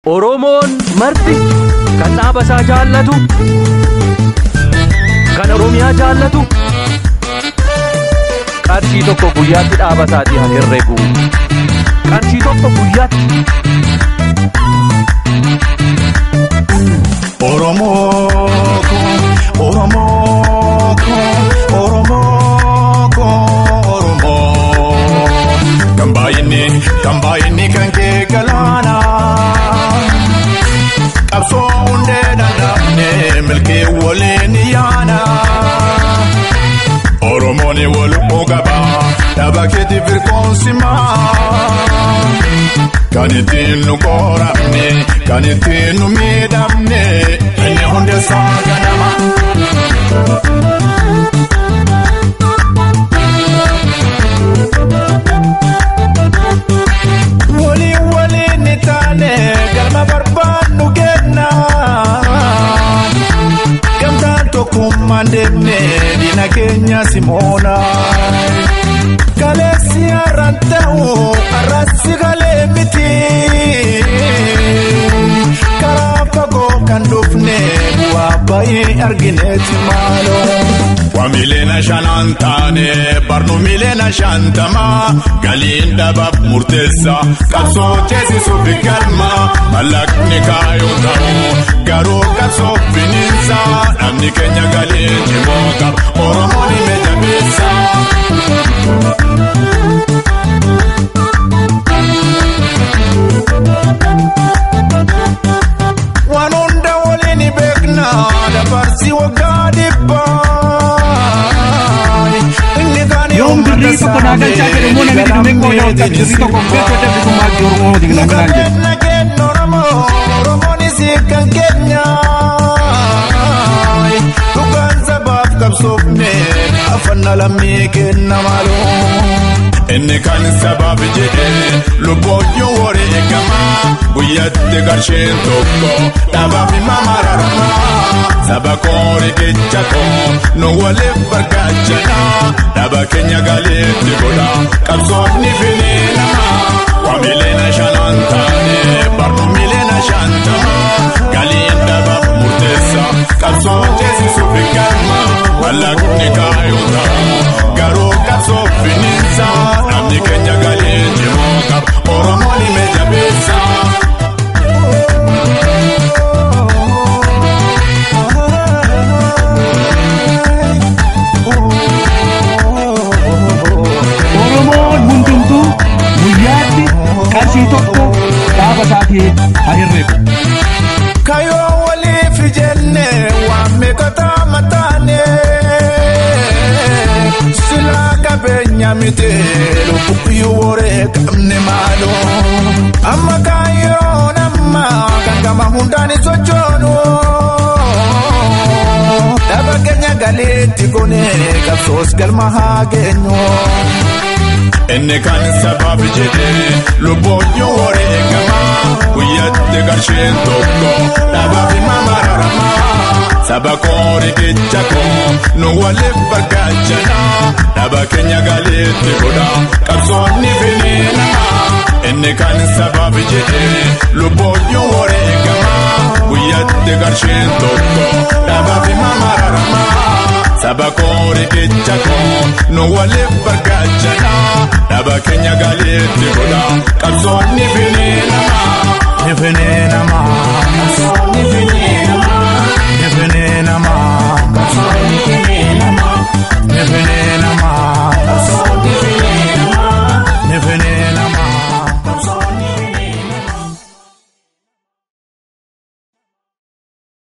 Oromoon marti kan dhaabasaa jaallatu, kan Oromiyaa jaallatu, qarshii tokko guyyaatti dhaabasaatii haa herregu. Qarshii tokko guyyaatti. Oromoo ko, Oromoo ko, Oromoo ko, Oromoo. Kambayini kan kee galaana. Qabsoo hundee danda'amne milkee waliin yaana. Oromooni walumaa gaba dhaba keetii firkoonsimaa. Kan ittiin nu qoramne, kan ittiin nu miidhamne, inni hundee saaganama. Waliin ni taane galma barbaannu kenna. Gamtaan tokkummaan deemne diina keenya simoona. Kaleessi har'aan ta'u har'aasi galee miti. Karaa fagoo kan dhufne bu'aa baay'ee argineeti maaloo. Waa miileena shanaan taane barnuu miileena shantamaa. Galiin dhabaaf murteessa qabsoo ceesisuuf galma. Mallaqni kaayoo ta'u garuu qabsoo finiinsa. Namni keenya galee cimoo qaba Oromoon hime jabeessa. Waan hunda waliin beekna dabarsi waggaa dhibbaa. Yoom birrii tokko naagalchaa jedhamu namni dhumee qooda hojjaa birrii tokko beekuu dabalatummaa Oromoo digna galaan jedhu. Nageenya Oromoonis kan keenya. Dhugaan sabaaf qabsoofne afaan lammii kenna maaloo. Inni kan sabaaf jedhee lubbooyyuu waree eegamaa. Guyyaatti qarsheen tokko dhabaaf mamararama. Saba koori kecha koo nu waliif bargaachana. Dhaba keenya galeetti godha qabsoonni finiinama. Waa miileena shanaan taane barnuu miileena shantama. Galiin dhabaaf murteessa qabsoo ceesisuuf galma. Mallaqni kaayoo ta'u garuu qabsoo finiinsa. Namni keenya galeetti moo qaba Oromoon hime jabeessa. Qarshii tokko dhaabasaatii haa herregu. Kayoo waliif jenne waan meeqataa mataane. Silaa qabeenya miti lubbuyyuu waree qabne maaloo. Amma kayoo nama kan gama hundaan sochoonu. Dhaba keenya galeetti goonee qabsoos galma haa geenyu. Inni kan sabaaf jedhee lubbooyyuu waree eegamaa. Guyyaatti qarsheen tokko dhabaaf mamararama. Saba koori kecha koo nu waliif bargaachana. Dhaba keenya galeetti godha qabsoonni finiinama. Inni kan sabaaf jedhee lubbooyyuu waree eegamaa. Guyyaatti qarsheen tokko dhabaaf mamararama. Saba koori kecha koo nu waliif bargaachana. Dhaba keenya galeetti godha qabsoonni finiinama.